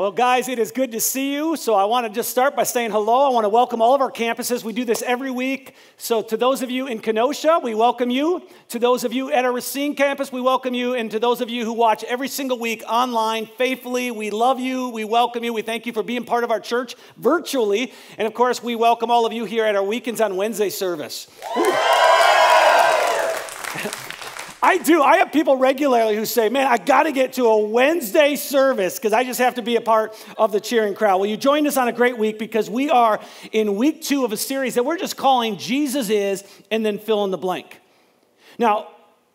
Well, guys, it is good to see you. So I want to just start by saying hello. I want to welcome all of our campuses. We do this every week. So to those of you in Kenosha, we welcome you. To those of you at our Racine campus, we welcome you. And to those of you who watch every single week online faithfully, we love you. We welcome you. We thank you for being part of our church virtually. And of course, we welcome all of you here at our Weekends on Wednesday service. I do. I have people regularly who say, man, I got to get to a Wednesday service because I just have to be a part of the cheering crowd. Well, you joined us on a great week because we are in week 2 of a series that we're just calling Jesus Is, and then fill in the blank. Now,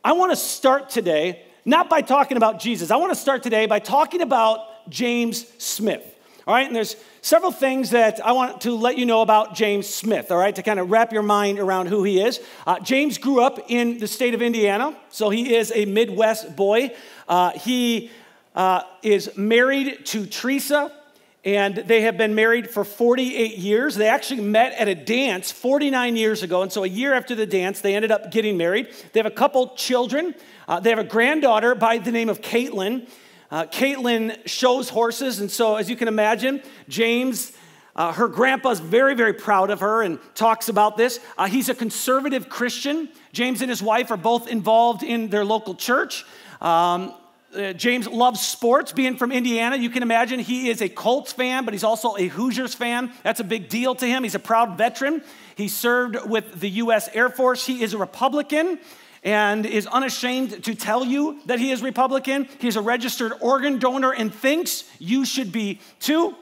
I want to start today, not by talking about Jesus. I want to start today by talking about James Smith. All right, and there's several things that I want to let you know about James Smith, all right, to kind of wrap your mind around who he is. James grew up in the state of Indiana, so he is a Midwest boy. He is married to Teresa, and they have been married for 48 years. They actually met at a dance 49 years ago, and so a year after the dance, they ended up getting married. They have a couple children. They have a granddaughter by the name of Caitlin. Caitlin shows horses, and so as you can imagine, James, her grandpa's very, very proud of her and talks about this. He's a conservative Christian. James and his wife are both involved in their local church. James loves sports. Being from Indiana, you can imagine he is a Colts fan, but he's also a Hoosiers fan. That's a big deal to him. He's a proud veteran. He served with the U.S. Air Force. He is a Republican and is unashamed to tell you that he is Republican. He's a registered organ donor and thinks you should be too.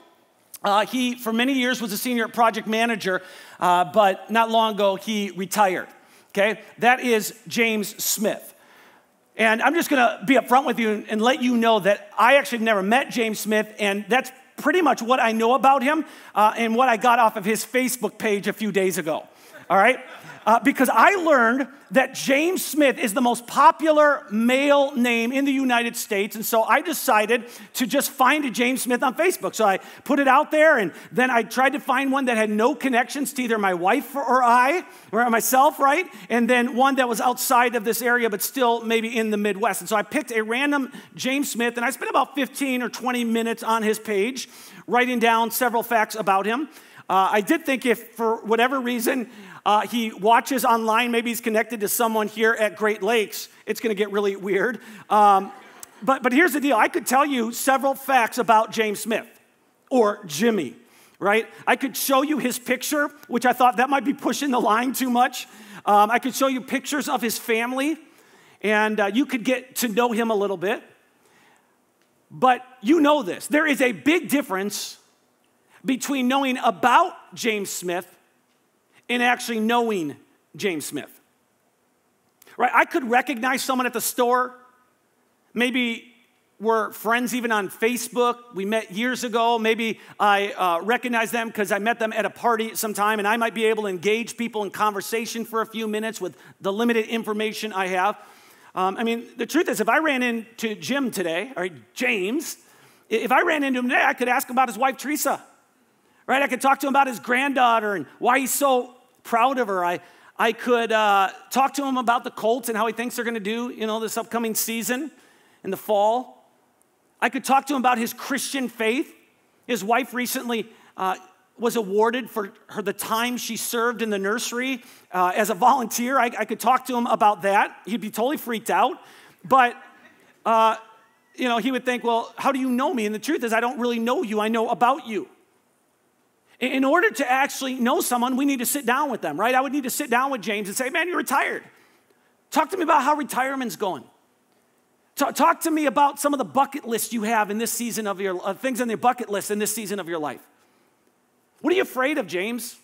He, for many years, was a senior project manager, but not long ago, he retired, okay? That is James Smith. And I'm just gonna be upfront with you and let you know that I actually never met James Smith, and that's pretty much what I know about him and what I got off of his Facebook page a few days ago, all right? Because I learned that James Smith is the most popular male name in the United States, and so I decided to just find a James Smith on Facebook. So I put it out there, and then I tried to find one that had no connections to either my wife or myself, right? And then one that was outside of this area, but still maybe in the Midwest. And so I picked a random James Smith, and I spent about 15 or 20 minutes on his page, writing down several facts about him. I did think if, for whatever reason, he watches online, maybe he's connected to someone here at Great Lakes, it's going to get really weird. But here's the deal. I could tell you several facts about James Smith, or Jimmy, right? I could show you his picture, which I thought that might be pushing the line too much. I could show you pictures of his family, and you could get to know him a little bit. But you know this. There is a big difference between knowing about James Smith and actually knowing James Smith, right? I could recognize someone at the store. Maybe we're friends even on Facebook. We met years ago. Maybe I recognize them because I met them at a party sometime, and I might be able to engage people in conversation for a few minutes with the limited information I have. I mean, the truth is, if I ran into Jim today, or James, if I ran into him today, I could ask him about his wife, Teresa. Right, I could talk to him about his granddaughter and why he's so proud of her. I could talk to him about the Colts and how he thinks they're going to do, this upcoming season in the fall. I could talk to him about his Christian faith. His wife recently was awarded for the time she served in the nursery as a volunteer. I could talk to him about that. He'd be totally freaked out, but he would think, well, how do you know me? And the truth is, I don't really know you. I know about you. In order to actually know someone, we need to sit down with them, right? I would need to sit down with James and say, man, you're retired. Talk to me about how retirement's going. Talk to me about some of the bucket lists you have in this season of your things on your bucket list in this season of your life. What are you afraid of, James?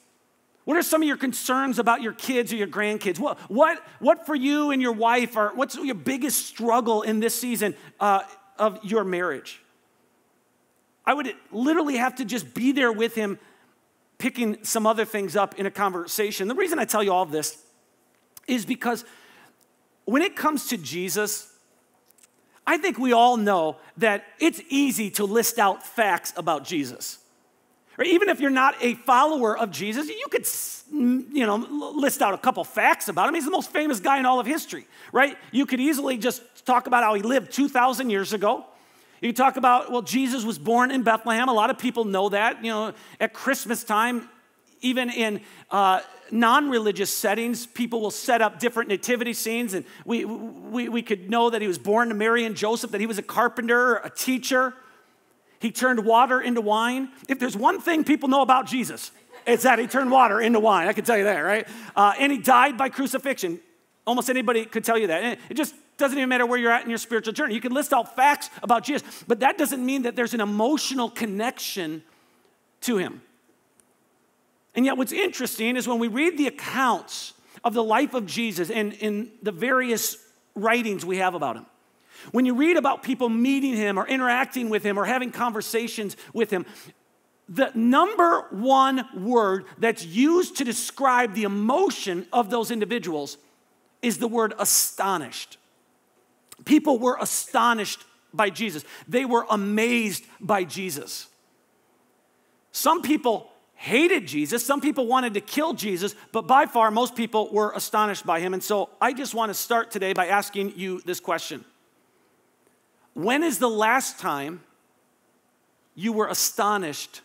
What are some of your concerns about your kids or your grandkids? What for you and your wife, or what's your biggest struggle in this season of your marriage? I would literally have to just be there with him, picking some other things up in a conversation. The reason I tell you all of this is because when it comes to Jesus, I think we all know that it's easy to list out facts about Jesus. Or even if you're not a follower of Jesus, you could, list out a couple facts about him. He's the most famous guy in all of history, right? You could easily just talk about how he lived 2,000 years ago. You can talk about, well, Jesus was born in Bethlehem. A lot of people know that. At Christmas time, even in non-religious settings, people will set up different nativity scenes, and we could know that he was born to Mary and Joseph, that he was a carpenter, a teacher. He turned water into wine. If there's one thing people know about Jesus, it's that he turned water into wine. I can tell you that, right? And he died by crucifixion. Almost anybody could tell you that. And it just doesn't even matter where you're at in your spiritual journey. You can list out facts about Jesus, but that doesn't mean that there's an emotional connection to him. And yet what's interesting is when we read the accounts of the life of Jesus and in the various writings we have about him, when you read about people meeting him or interacting with him or having conversations with him, the number one word that's used to describe the emotion of those individuals is the word astonished. People were astonished by Jesus. They were amazed by Jesus. Some people hated Jesus. Some people wanted to kill Jesus, but by far, most people were astonished by him. And so I just want to start today by asking you this question. When is the last time you were astonished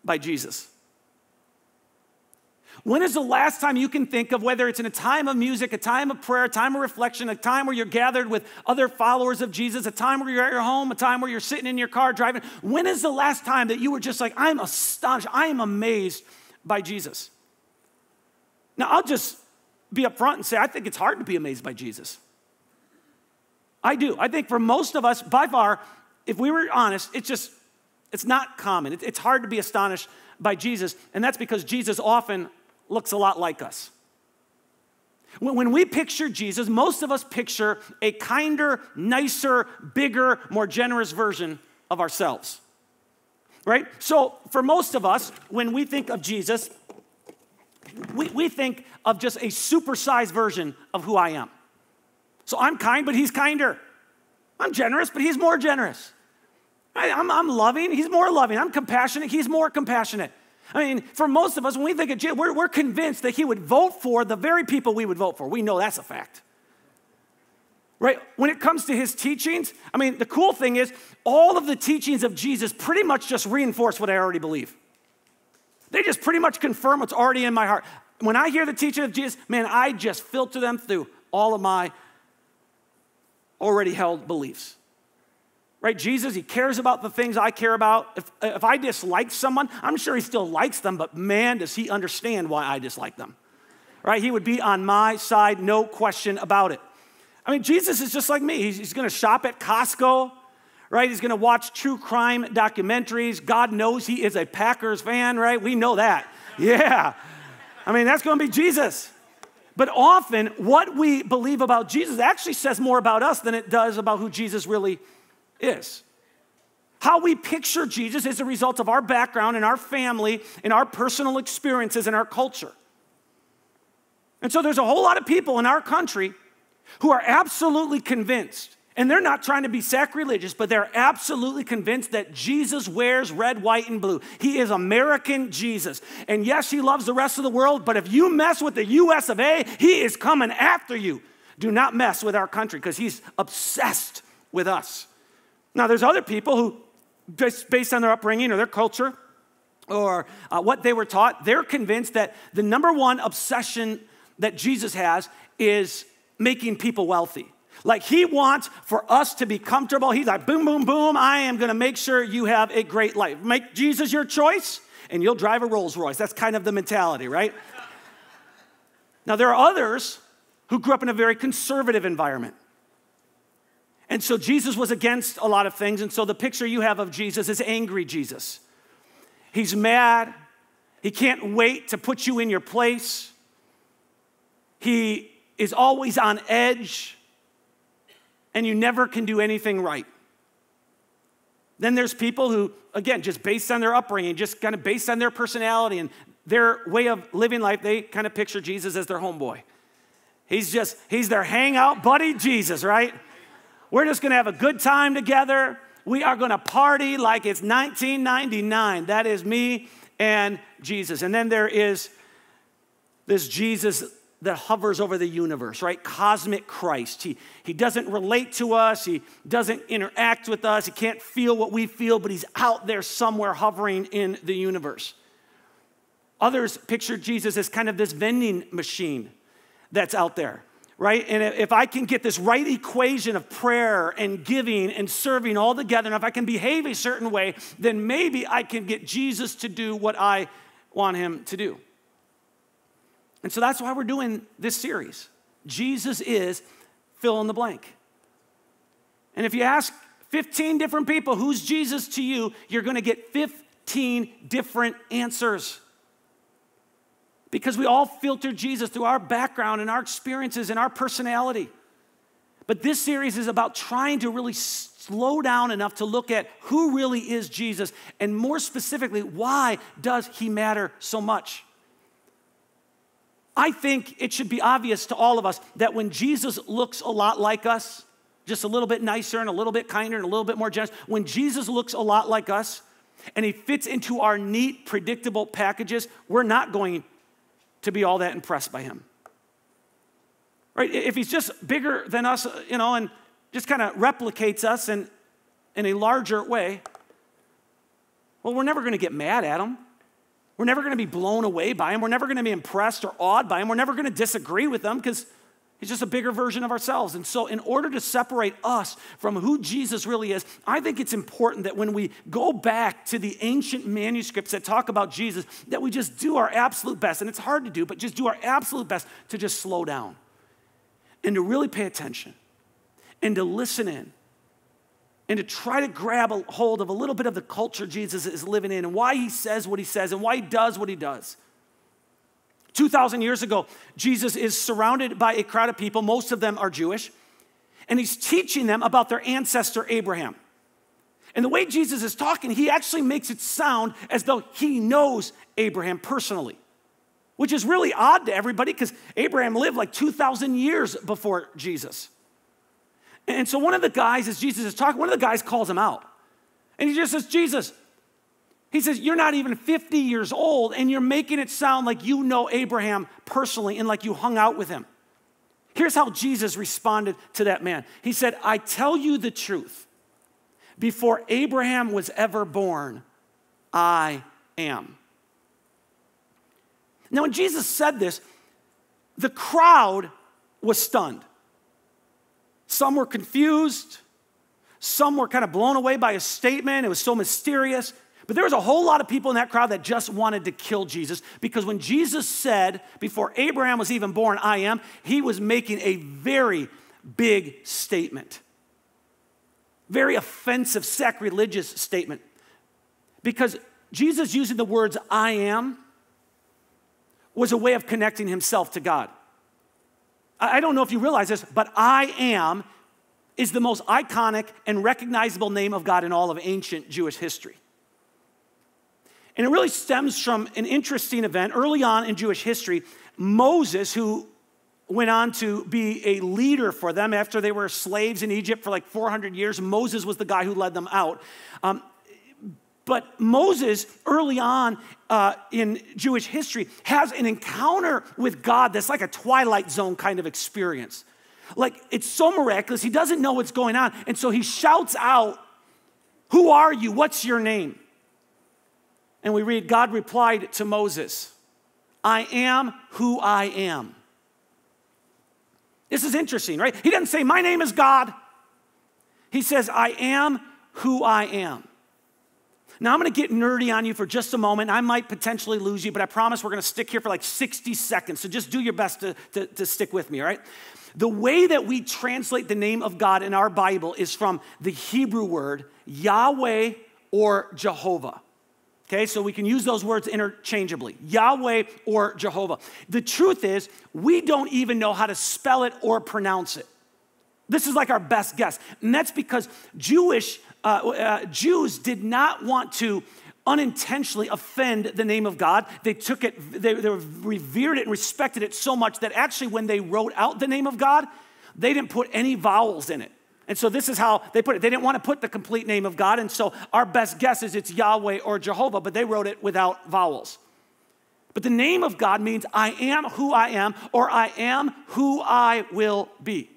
by Jesus? When is the last time you can think of, whether it's in a time of music, a time of prayer, a time of reflection, a time where you're gathered with other followers of Jesus, a time where you're at your home, a time where you're sitting in your car driving? When is the last time that you were just like, I'm astonished, I am amazed by Jesus? Now, I'll just be upfront and say, I think it's hard to be amazed by Jesus. I do. I think for most of us, by far, if we were honest, it's not common. It's hard to be astonished by Jesus, and that's because Jesus often looks a lot like us. When we picture Jesus, most of us picture a kinder, nicer, bigger, more generous version of ourselves, right? So for most of us, when we think of Jesus, we think of just a supersized version of who I am. So I'm kind, but he's kinder. I'm generous, but he's more generous. I'm loving, he's more loving. I'm compassionate, he's more compassionate. I mean, for most of us, when we think of Jesus, we're convinced that he would vote for the very people we would vote for. We know that's a fact. Right? When it comes to his teachings, I mean, the cool thing is all of the teachings of Jesus pretty much just reinforce what I already believe. They just pretty much confirm what's already in my heart. When I hear the teaching of Jesus, man, I just filter them through all of my already held beliefs. Right? Jesus, he cares about the things I care about. If I dislike someone, I'm sure he still likes them, but man, does he understand why I dislike them. Right? He would be on my side, no question about it. I mean, Jesus is just like me. He's going to shop at Costco, right? He's going to watch true crime documentaries. God knows he is a Packers fan, right? We know that. Yeah. I mean, that's going to be Jesus. But often, what we believe about Jesus actually says more about us than it does about who Jesus really is. How we picture Jesus is a result of our background and our family and our personal experiences and our culture. And so there's a whole lot of people in our country who are absolutely convinced, and they're not trying to be sacrilegious, but they're absolutely convinced that Jesus wears red, white, and blue. He is American Jesus. And yes, he loves the rest of the world, but if you mess with the US of A, he is coming after you. Do not mess with our country because he's obsessed with us. Now, there's other people who, just based on their upbringing or their culture or what they were taught, they're convinced that the number one obsession that Jesus has is making people wealthy. Like he wants for us to be comfortable. He's like, boom, boom, boom, I am going to make sure you have a great life. Make Jesus your choice and you'll drive a Rolls Royce. That's kind of the mentality, right? Now, there are others who grew up in a very conservative environment. And so Jesus was against a lot of things, and so the picture you have of Jesus is angry Jesus. He's mad. He can't wait to put you in your place. He is always on edge, and you never can do anything right. Then there's people who, again, just based on their upbringing, just kind of based on their personality and their way of living life, they kind of picture Jesus as their homeboy. He's their hangout buddy Jesus, right? We're just going to have a good time together. We are going to party like it's 1999. That is me and Jesus. And then there is this Jesus that hovers over the universe, right? Cosmic Christ. He doesn't relate to us. He doesn't interact with us. He can't feel what we feel, but he's out there somewhere hovering in the universe. Others picture Jesus as kind of this vending machine that's out there, right? And if I can get this right equation of prayer and giving and serving all together, and if I can behave a certain way, then maybe I can get Jesus to do what I want him to do. And so that's why we're doing this series. Jesus is fill in the blank. And if you ask 15 different people, who's Jesus to you, you're going to get 15 different answers. Because we all filter Jesus through our background and our experiences and our personality. But this series is about trying to really slow down enough to look at who really is Jesus, and more specifically, why does he matter so much? I think it should be obvious to all of us that when Jesus looks a lot like us, just a little bit nicer and a little bit kinder and a little bit more generous, when Jesus looks a lot like us and he fits into our neat, predictable packages, we're not going to be all that impressed by him. Right? If he's just bigger than us, and just kind of replicates us in a larger way, well, we're never going to get mad at him. We're never going to be blown away by him. We're never going to be impressed or awed by him. We're never going to disagree with him because he's just a bigger version of ourselves. And so in order to separate us from who Jesus really is, I think it's important that when we go back to the ancient manuscripts that talk about Jesus, that we just do our absolute best. And it's hard to do, but just do our absolute best to just slow down and to really pay attention and to listen in and to try to grab a hold of a little bit of the culture Jesus is living in and why he says what he says and why he does what he does. 2,000 years ago, Jesus is surrounded by a crowd of people. Most of them are Jewish. And he's teaching them about their ancestor Abraham. And the way Jesus is talking, he actually makes it sound as though he knows Abraham personally, which is really odd to everybody because Abraham lived like 2,000 years before Jesus. And so one of the guys, as Jesus is talking, one of the guys calls him out. And he just says, Jesus, he says, you're not even 50 years old and you're making it sound like you know Abraham personally and like you hung out with him. Here's how Jesus responded to that man. He said, I tell you the truth. Before Abraham was ever born, I am. Now, when Jesus said this, the crowd was stunned. Some were confused. Some were kind of blown away by his statement. It was so mysterious. But there was a whole lot of people in that crowd that just wanted to kill Jesus because when Jesus said, before Abraham was even born, I am, he was making a very big statement. Very offensive, sacrilegious statement. Because Jesus using the words I am was a way of connecting himself to God. I don't know if you realize this, but I am is the most iconic and recognizable name of God in all of ancient Jewish history. And it really stems from an interesting event. Early on in Jewish history, Moses, who went on to be a leader for them after they were slaves in Egypt for like 400 years, Moses was the guy who led them out. But Moses, early on in Jewish history, has an encounter with God that's like a Twilight Zone kind of experience. Like, it's so miraculous, he doesn't know what's going on. And so he shouts out, who are you? What's your name? And we read, God replied to Moses, I am who I am. This is interesting, right? He doesn't say, my name is God. He says, I am who I am. Now, I'm going to get nerdy on you for just a moment. I might potentially lose you, but I promise we're going to stick here for like 60 seconds. So just do your best to stick with me, all right? The way that we translate the name of God in our Bible is from the Hebrew word Yahweh or Jehovah. Okay, so we can use those words interchangeably, Yahweh or Jehovah. The truth is, we don't even know how to spell it or pronounce it. This is like our best guess. And that's because Jews did not want to unintentionally offend the name of God. They took it, they revered it and respected it so much that actually when they wrote out the name of God, they didn't put any vowels in it. And so this is how they put it. They didn't want to put the complete name of God, and so our best guess is it's Yahweh or Jehovah, but they wrote it without vowels. But the name of God means I am who I am, or I am who I will be.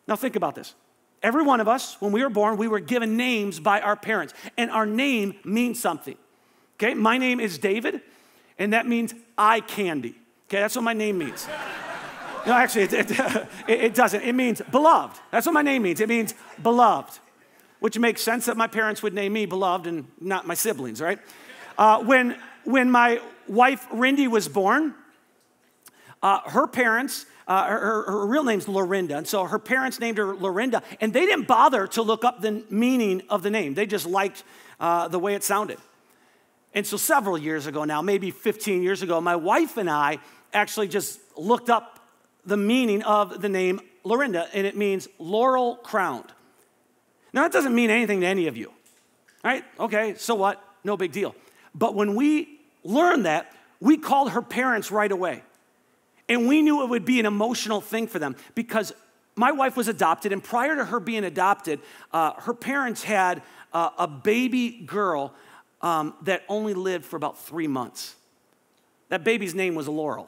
Now think about this. Every one of us, when we were born, we were given names by our parents, and our name means something. Okay, my name is David, and that means eye candy. Okay, that's what my name means. No, actually, it doesn't. It means beloved. That's what my name means. It means beloved, which makes sense that my parents would name me beloved and not my siblings, right? When my wife, Rindy, was born, her parents, her real name's Lorinda, and so her parents named her Lorinda, and they didn't bother to look up the meaning of the name. They just liked the way it sounded. And so several years ago now, maybe 15 years ago, my wife and I actually just looked up the meaning of the name Lorinda, and it means laurel crowned. Now, that doesn't mean anything to any of you, right? Okay, so what? No big deal. But when we learned that, we called her parents right away. And we knew it would be an emotional thing for them because my wife was adopted, and prior to her being adopted, her parents had a baby girl that only lived for about 3 months. That baby's name was Laurel.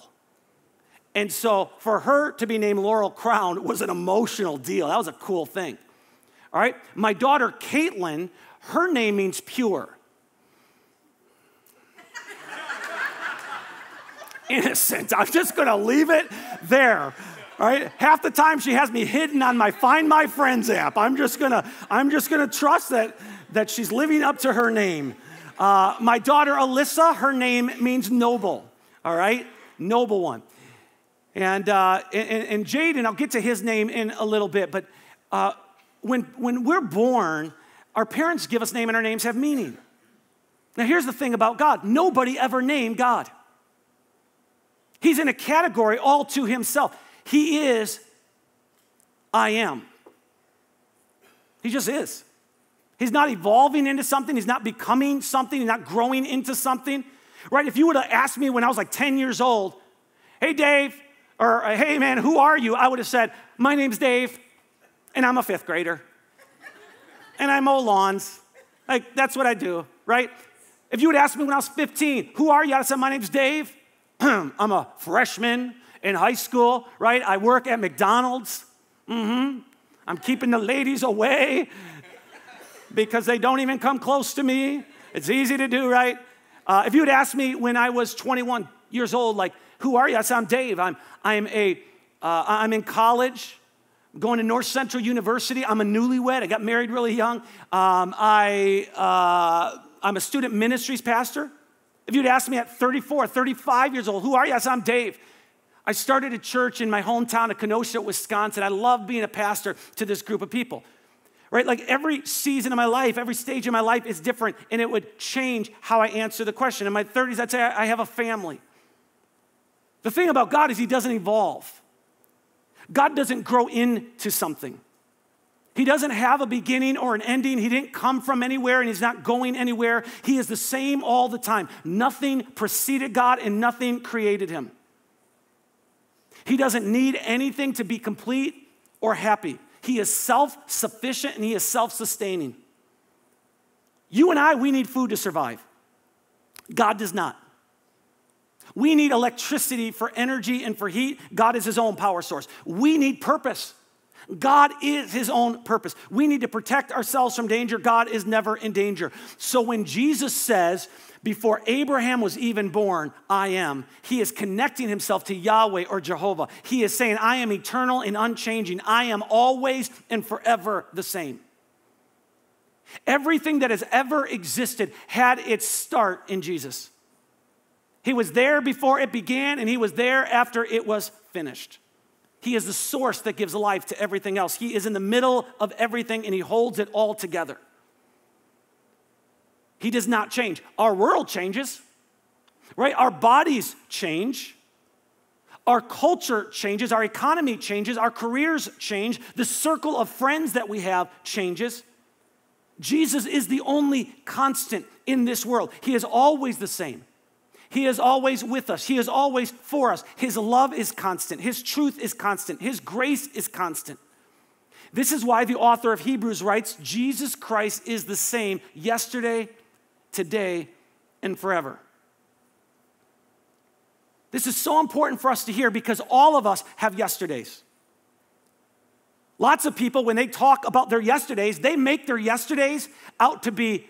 And so for her to be named Laurel Crown was an emotional deal. That was a cool thing. All right? My daughter, Caitlin, her name means pure. Innocent. I'm just going to leave it there. All right? Half the time she has me hidden on my Find My Friends app. I'm just going to trust that she's living up to her name. My daughter, Alyssa, her name means noble. All right? Noble one. And Jaden, I'll get to his name in a little bit, but when we're born, our parents give us name and our names have meaning. Now here's the thing about God. Nobody ever named God. He's in a category all to himself. He is, I am. He just is. He's not evolving into something. He's not becoming something. He's not growing into something. Right? If you would have asked me when I was like 10 years old, hey, Dave, or hey, man, who are you? I would have said, my name's Dave, and I'm a 5th grader. And I mow lawns. Like, that's what I do, right? If you would ask me when I was 15, who are you? I would have said, my name's Dave. I'm a freshman in high school, right? I work at McDonald's. I'm keeping the ladies away because they don't even come close to me. It's easy to do, right? If you would ask me when I was 21 years old, like, who are you? I said, I'm Dave. I'm in college. I'm going to North Central University. I'm a newlywed. I got married really young. I'm a student ministries pastor. If you'd asked me at 34, 35 years old, who are you? I said, I'm Dave. I started a church in my hometown of Kenosha, Wisconsin. I love being a pastor to this group of people, right? Like every season of my life, every stage of my life is different, and it would change how I answer the question. In my 30s, I'd say I have a family. The thing about God is he doesn't evolve. God doesn't grow into something. He doesn't have a beginning or an ending. He didn't come from anywhere, and he's not going anywhere. He is the same all the time. Nothing preceded God, and nothing created him. He doesn't need anything to be complete or happy. He is self-sufficient, and he is self-sustaining. You and I, we need food to survive. God does not. We need electricity for energy and for heat. God is his own power source. We need purpose. God is his own purpose. We need to protect ourselves from danger. God is never in danger. So when Jesus says, before Abraham was even born, I am, he is connecting himself to Yahweh or Jehovah. He is saying, I am eternal and unchanging. I am always and forever the same. Everything that has ever existed had its start in Jesus. He was there before it began, and he was there after it was finished. He is the source that gives life to everything else. He is in the middle of everything, and he holds it all together. He does not change. Our world changes, right? Our bodies change. Our culture changes. Our economy changes. Our careers change. The circle of friends that we have changes. Jesus is the only constant in this world. He is always the same. He is always with us. He is always for us. His love is constant. His truth is constant. His grace is constant. This is why the author of Hebrews writes, Jesus Christ is the same yesterday, today, and forever. This is so important for us to hear because all of us have yesterdays. Lots of people, when they talk about their yesterdays, they make their yesterdays out to be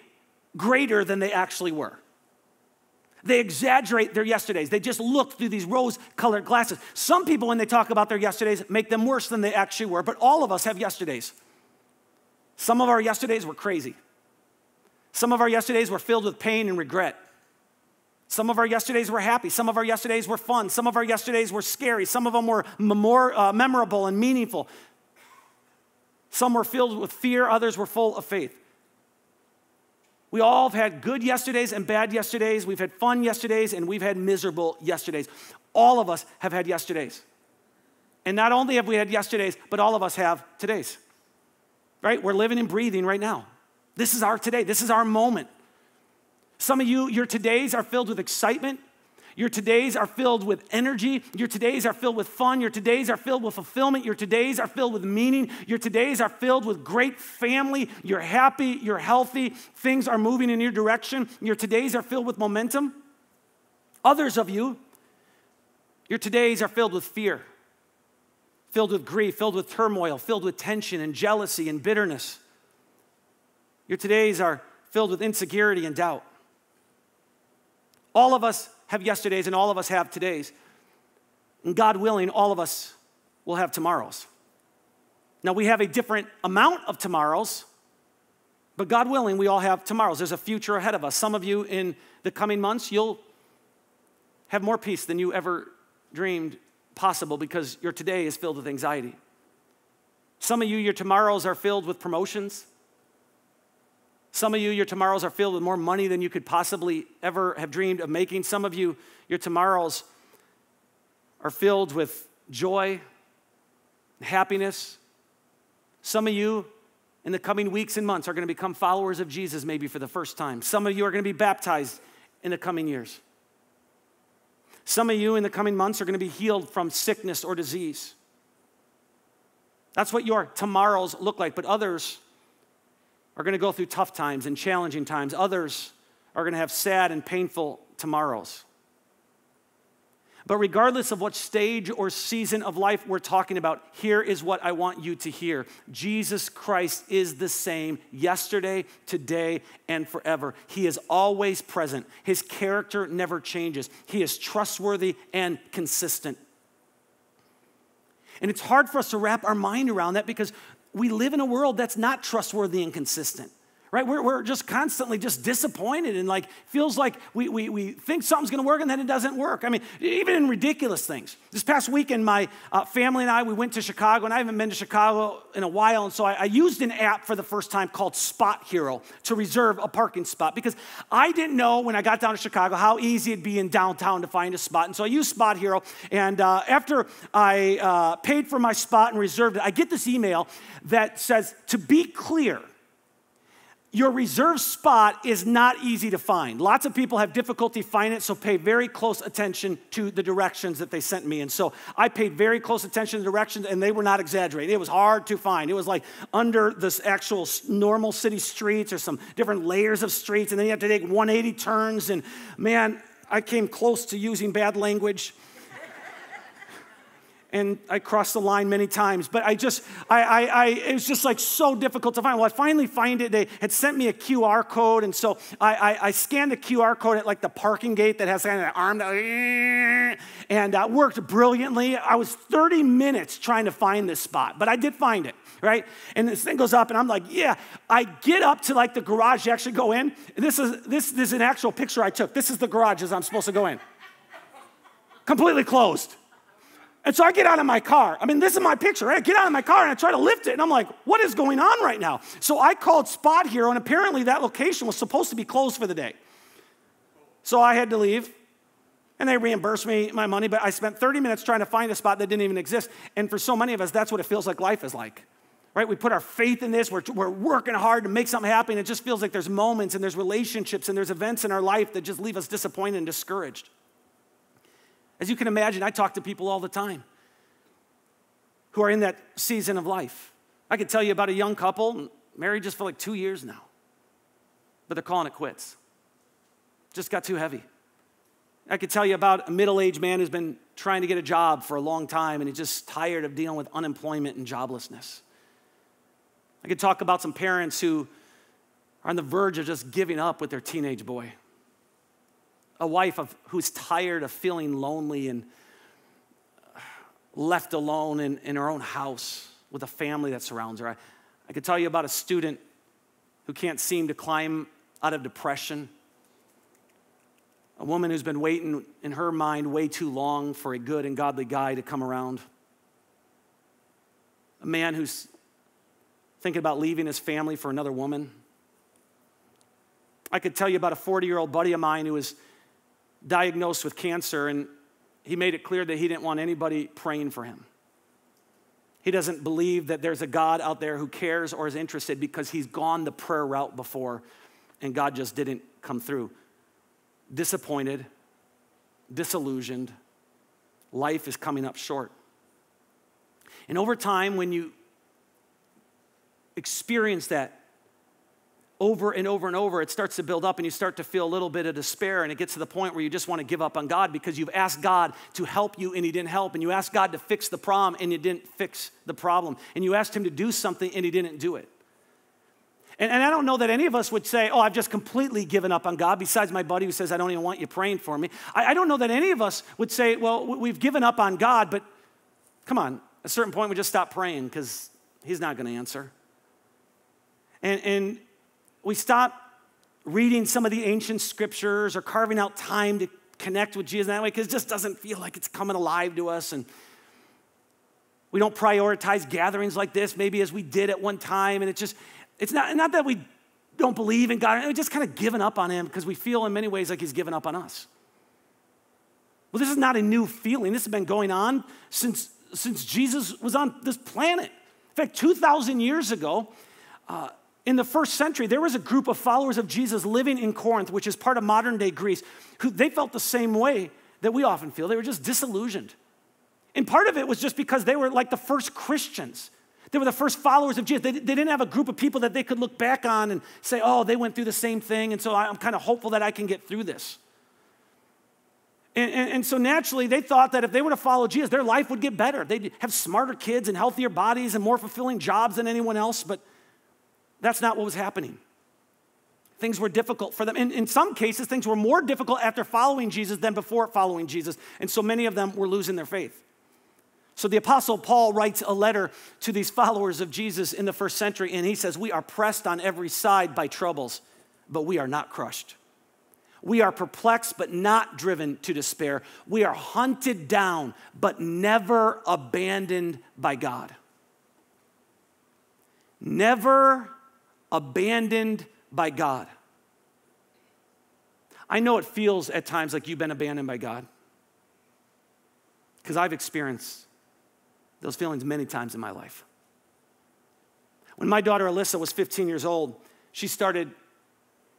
greater than they actually were. They exaggerate their yesterdays. They just look through these rose-colored glasses. Some people, when they talk about their yesterdays, make them worse than they actually were, but all of us have yesterdays. Some of our yesterdays were crazy. Some of our yesterdays were filled with pain and regret. Some of our yesterdays were happy. Some of our yesterdays were fun. Some of our yesterdays were scary. Some of them were more memorable and meaningful. Some were filled with fear. Others were full of faith. We all have had good yesterdays and bad yesterdays. We've had fun yesterdays and we've had miserable yesterdays. All of us have had yesterdays. And not only have we had yesterdays, but all of us have todays. Right? We're living and breathing right now. This is our today. This is our moment. Some of you, your todays are filled with excitement. Your todays are filled with energy. Your todays are filled with fun. Your todays are filled with fulfillment. Your todays are filled with meaning. Your todays are filled with great family. You're happy. You're healthy. Things are moving in your direction. Your todays are filled with momentum. Others of you, your todays are filled with fear, filled with grief, filled with turmoil, filled with tension and jealousy and bitterness. Your todays are filled with insecurity and doubt. All of us have yesterdays and all of us have todays. And God willing, all of us will have tomorrows. Now, we have a different amount of tomorrows, but God willing, we all have tomorrows. There's a future ahead of us. Some of you in the coming months, you'll have more peace than you ever dreamed possible because your today is filled with anxiety. Some of you, your tomorrows are filled with promotions. Some of you, your tomorrows are filled with more money than you could possibly ever have dreamed of making. Some of you, your tomorrows are filled with joy, happiness. Some of you, in the coming weeks and months, are going to become followers of Jesus maybe for the first time. Some of you are going to be baptized in the coming years. Some of you in the coming months are going to be healed from sickness or disease. That's what your tomorrows look like, but others are going to go through tough times and challenging times. Others are going to have sad and painful tomorrows. But regardless of what stage or season of life we're talking about, here is what I want you to hear. Jesus Christ is the same yesterday, today, and forever. He is always present. His character never changes. He is trustworthy and consistent. And it's hard for us to wrap our mind around that because we live in a world that's not trustworthy and consistent, right? We're just constantly just disappointed and like feels like we think something's going to work and then it doesn't work. I mean, even in ridiculous things. This past weekend, my family and I, we went to Chicago, and I haven't been to Chicago in a while, and so I used an app for the first time called Spot Hero to reserve a parking spot because I didn't know when I got down to Chicago how easy it'd be in downtown to find a spot, and so I used Spot Hero, and after I paid for my spot and reserved it, I get this email that says, to be clear, your reserved spot is not easy to find. Lots of people have difficulty finding it, so pay very close attention to the directions that they sent me. And so I paid very close attention to the directions, and they were not exaggerating. It was hard to find. It was like under this actual normal city streets or some different layers of streets, and then you have to take 180 turns. And man, I came close to using bad language. And I crossed the line many times, but it was just like so difficult to find. Well, I finally find it. They had sent me a QR code, and so I scanned the QR code at like the parking gate that has kind of an arm, and worked brilliantly. I was 30 minutes trying to find this spot, but I did find it, right? And this thing goes up, and I'm like, yeah. I get up to like the garage to actually go in. This is an actual picture I took. This is the garage as I'm supposed to go in. Completely closed. And so I get out of my car. I mean, this is my picture, right? I get out of my car and I try to lift it, and I'm like, what is going on right now? So I called Spot Hero, and apparently that location was supposed to be closed for the day. So I had to leave, and they reimbursed me my money, but I spent 30 minutes trying to find a spot that didn't even exist. And for so many of us, that's what it feels like life is like, right? We put our faith in this. We're working hard to make something happen. It just feels like there's moments and there's relationships and there's events in our life that just leave us disappointed and discouraged. As you can imagine, I talk to people all the time who are in that season of life. I could tell you about a young couple, married just for like 2 years now, but they're calling it quits. Just got too heavy. I could tell you about a middle-aged man who's been trying to get a job for a long time, and he's just tired of dealing with unemployment and joblessness. I could talk about some parents who are on the verge of just giving up with their teenage boy. A wife who's tired of feeling lonely and left alone in her own house with a family that surrounds her. I could tell you about a student who can't seem to climb out of depression. A woman who's been waiting in her mind way too long for a good and godly guy to come around. A man who's thinking about leaving his family for another woman. I could tell you about a 40-year-old buddy of mine who was diagnosed with cancer, and he made it clear that he didn't want anybody praying for him. He doesn't believe that there's a God out there who cares or is interested because he's gone the prayer route before and God just didn't come through. Disappointed, disillusioned, life is coming up short. And over time, when you experience that over and over and over, it starts to build up and you start to feel a little bit of despair, and it gets to the point where you just want to give up on God because you've asked God to help you and he didn't help, and you asked God to fix the problem and he didn't fix the problem, and you asked him to do something and he didn't do it. And I don't know that any of us would say, oh, I've just completely given up on God, besides my buddy who says, I don't even want you praying for me. I don't know that any of us would say, well, we've given up on God, but come on, at a certain point we just stop praying because he's not going to answer. And we stop reading some of the ancient scriptures or carving out time to connect with Jesus that way because it just doesn't feel like it's coming alive to us. And we don't prioritize gatherings like this maybe as we did at one time. And it's not that we don't believe in God. We're just kind of given up on him because we feel in many ways like he's given up on us. Well, this is not a new feeling. This has been going on since Jesus was on this planet. In fact, 2,000 years ago, in the first century, there was a group of followers of Jesus living in Corinth, which is part of modern-day Greece, who they felt the same way that we often feel. They were just disillusioned. And part of it was just because they were like the first Christians. They were the first followers of Jesus. They didn't have a group of people that they could look back on and say, oh, they went through the same thing, and so I'm kind of hopeful that I can get through this. And so naturally, they thought that if they were to follow Jesus, their life would get better. They'd have smarter kids and healthier bodies and more fulfilling jobs than anyone else, but that's not what was happening. Things were difficult for them. And in some cases, things were more difficult after following Jesus than before following Jesus. And so many of them were losing their faith. So the Apostle Paul writes a letter to these followers of Jesus in the first century, and he says, we are pressed on every side by troubles, but we are not crushed. We are perplexed, but not driven to despair. We are hunted down, but never abandoned by God. Never abandoned by God. I know it feels at times like you've been abandoned by God, because I've experienced those feelings many times in my life. When my daughter Alyssa was 15 years old, she started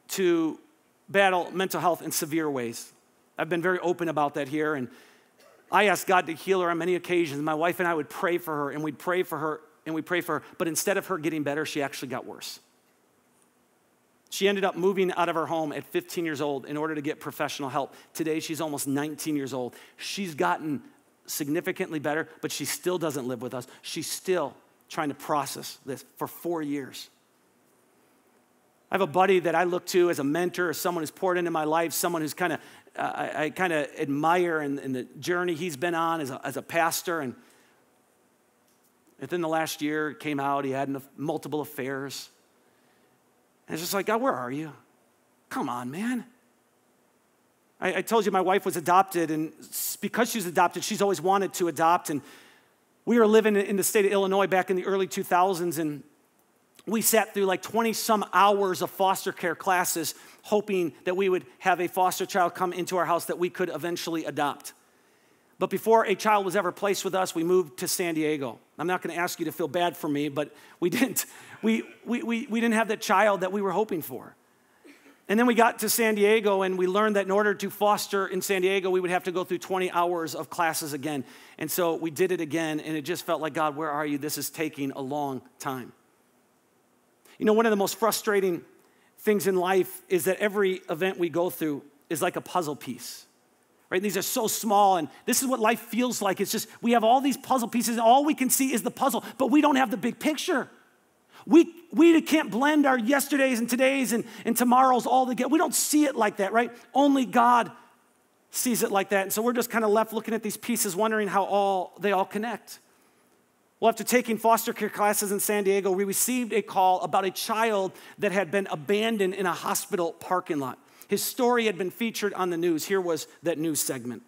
to battle mental health in severe ways. I've been very open about that here, and I asked God to heal her on many occasions. My wife and I would pray for her, and we'd pray for her, and we'd pray for her, but instead of her getting better, she actually got worse. She ended up moving out of her home at 15 years old in order to get professional help. Today, she's almost 19 years old. She's gotten significantly better, but she still doesn't live with us. She's still trying to process this for 4 years. I have a buddy that I look to as a mentor, as someone who's poured into my life, someone who's I kind of admire in the journey he's been on as a pastor. And within the last year, it came out, he had multiple affairs. And it's just like, God, where are you? Come on, man. I told you my wife was adopted, and because she's adopted, she's always wanted to adopt. And we were living in the state of Illinois back in the early 2000s, and we sat through like 20-some hours of foster care classes, hoping that we would have a foster child come into our house that we could eventually adopt. But before a child was ever placed with us, we moved to San Diego. I'm not going to ask you to feel bad for me, but we didn't. We didn't have that child that we were hoping for. And then we got to San Diego, and we learned that in order to foster in San Diego, we would have to go through 20 hours of classes again. And so we did it again, and it just felt like, God, where are you? This is taking a long time. You know, one of the most frustrating things in life is that every event we go through is like a puzzle piece. right? These are so small, and this is what life feels like. It's just, we have all these puzzle pieces, and all we can see is the puzzle, but we don't have the big picture. We can't blend our yesterdays and todays and tomorrows all together. We don't see it like that, right? Only God sees it like that. And so we're just kind of left looking at these pieces, wondering how they all connect. Well, after taking foster care classes in San Diego, we received a call about a child that had been abandoned in a hospital parking lot. His story had been featured on the news. Here was that news segment.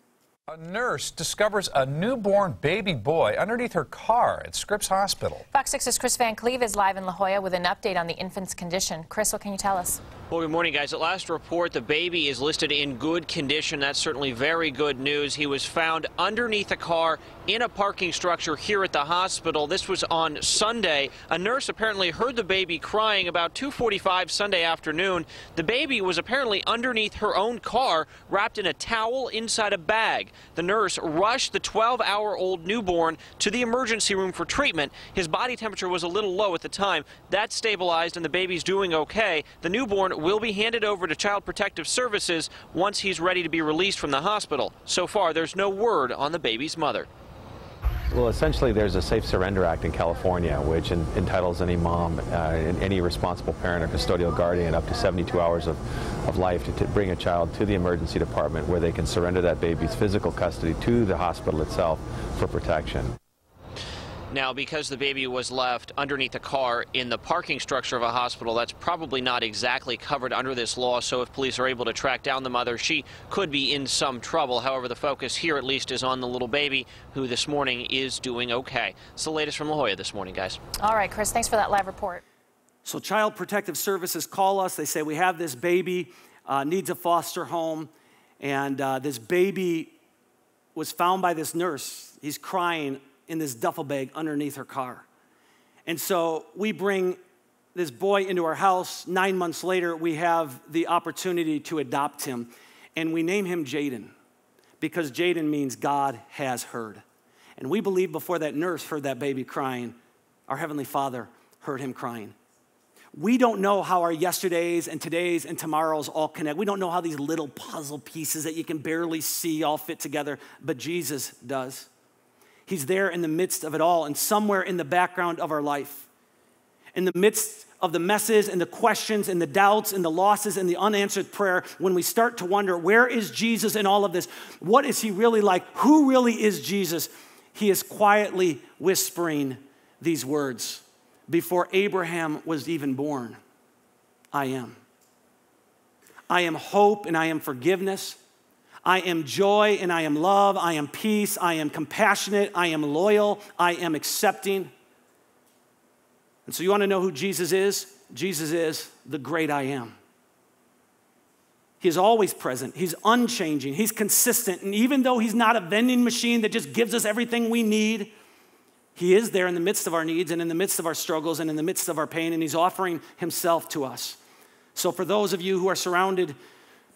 A nurse discovers a newborn baby boy underneath her car at Scripps Hospital. Fox 6's Chris Van Cleve is live in La Jolla with an update on the infant's condition. Chris, what can you tell us? Well, good morning, guys. At last report, the baby is listed in good condition. That's certainly very good news. He was found underneath a car in a parking structure here at the hospital. This was on Sunday. A nurse apparently heard the baby crying about 2:45 Sunday afternoon. The baby was apparently underneath her own car, wrapped in a towel inside a bag. The nurse rushed the 12-hour-old newborn to the emergency room for treatment. His body temperature was a little low at the time. That stabilized, and the baby's doing okay. The newborn will be handed over to Child Protective Services once he's ready to be released from the hospital. So far, there's no word on the baby's mother. Well, essentially, there's a Safe Surrender Act in California, which entitles any mom and any responsible parent or custodial guardian up to 72 hours of life to bring a child to the emergency department where they can surrender that baby's physical custody to the hospital itself for protection. Now, because the baby was left underneath a car in the parking structure of a hospital, that's probably not exactly covered under this law. So if police are able to track down the mother, she could be in some trouble. However, the focus here at least is on the little baby, who this morning is doing okay. It's the latest from La Jolla this morning, guys. All right, Chris, thanks for that live report. So Child Protective Services call us. They say, we have this baby, needs a foster home. And this baby was found by this nurse. He's crying in this duffel bag underneath her car. And so we bring this boy into our house. 9 months later, we have the opportunity to adopt him. And we name him Jaden, because Jaden means God has heard. And we believe before that nurse heard that baby crying, our Heavenly Father heard him crying. We don't know how our yesterdays and todays and tomorrows all connect. We don't know how these little puzzle pieces that you can barely see all fit together, but Jesus does. He's there in the midst of it all, and somewhere in the background of our life, in the midst of the messes and the questions and the doubts and the losses and the unanswered prayer, when we start to wonder, where is Jesus in all of this? What is he really like? Who really is Jesus? He is quietly whispering these words. Before Abraham was even born, I am. I am hope and I am forgiveness. I am joy and I am love. I am peace. I am compassionate. I am loyal. I am accepting. And so you want to know who Jesus is? Jesus is the great I am. He is always present. He's unchanging. He's consistent. And even though he's not a vending machine that just gives us everything we need, he is there in the midst of our needs and in the midst of our struggles and in the midst of our pain, and he's offering himself to us. So for those of you who are surrounded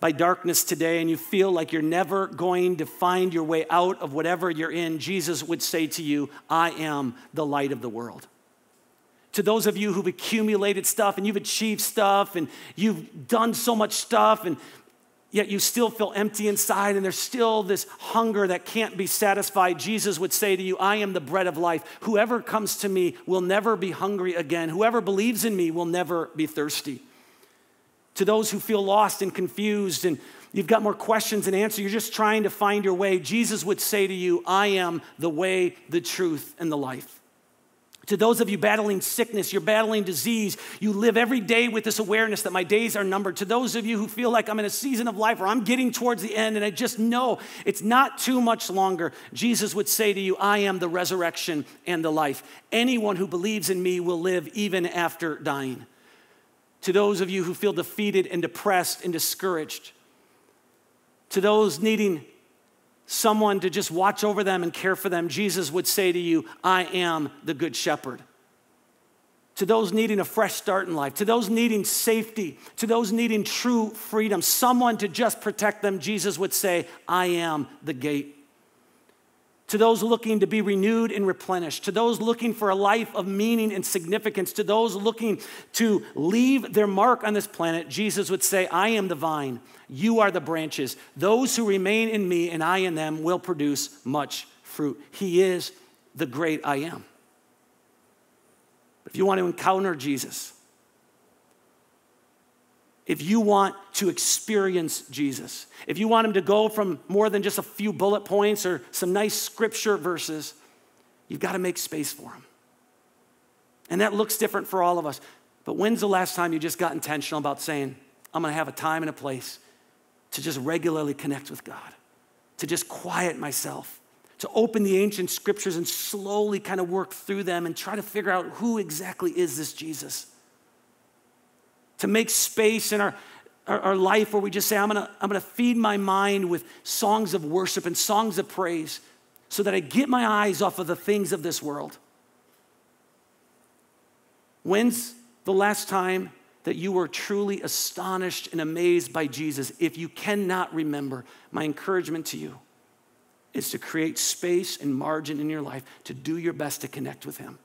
by darkness today and you feel like you're never going to find your way out of whatever you're in, Jesus would say to you, I am the light of the world. To those of you who've accumulated stuff and you've achieved stuff and you've done so much stuff and yet you still feel empty inside and there's still this hunger that can't be satisfied, Jesus would say to you, I am the bread of life. Whoever comes to me will never be hungry again. Whoever believes in me will never be thirsty. To those who feel lost and confused and you've got more questions than answers, you're just trying to find your way, Jesus would say to you, I am the way, the truth, and the life. To those of you battling sickness, you're battling disease, you live every day with this awareness that my days are numbered. To those of you who feel like I'm in a season of life where I'm getting towards the end and I just know it's not too much longer, Jesus would say to you, I am the resurrection and the life. Anyone who believes in me will live even after dying. To those of you who feel defeated and depressed and discouraged, to those needing someone to just watch over them and care for them, Jesus would say to you, I am the good shepherd. To those needing a fresh start in life, to those needing safety, to those needing true freedom, someone to just protect them, Jesus would say, I am the gate. to those looking to be renewed and replenished, to those looking for a life of meaning and significance, to those looking to leave their mark on this planet, Jesus would say, I am the vine, you are the branches. Those who remain in me and I in them will produce much fruit. He is the great I am. If you want to encounter Jesus, if you want to experience Jesus, if you want him to go from more than just a few bullet points or some nice scripture verses, you've got to make space for him. And that looks different for all of us. But when's the last time you just got intentional about saying, I'm going to have a time and a place to just regularly connect with God, to just quiet myself, to open the ancient scriptures and slowly kind of work through them and try to figure out who exactly is this Jesus? To make space in our life where we just say, I'm gonna feed my mind with songs of worship and songs of praise so that I get my eyes off of the things of this world. When's the last time that you were truly astonished and amazed by Jesus? If you cannot remember, my encouragement to you is to create space and margin in your life to do your best to connect with him.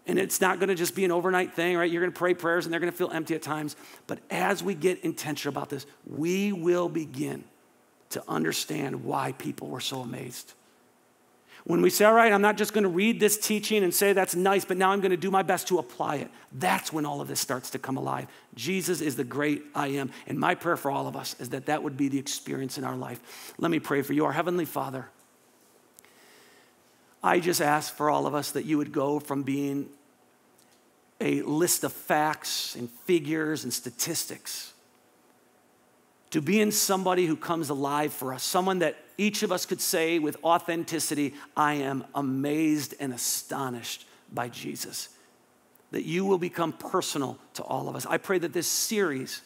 And it's not going to just be an overnight thing, right? You're going to pray prayers and they're going to feel empty at times. But as we get intentional about this, we will begin to understand why people were so amazed. When we say, all right, I'm not just going to read this teaching and say that's nice, but now I'm going to do my best to apply it. That's when all of this starts to come alive. Jesus is the great I am. And my prayer for all of us is that that would be the experience in our life. Let me pray for you. Our Heavenly Father, I just ask for all of us that you would go from being a list of facts and figures and statistics to being somebody who comes alive for us, someone that each of us could say with authenticity, I am amazed and astonished by Jesus. That you will become personal to all of us. I pray that this series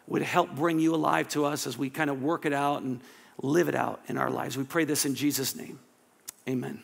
would help bring you alive to us as we kind of work it out and live it out in our lives. We pray this in Jesus' name. Amen.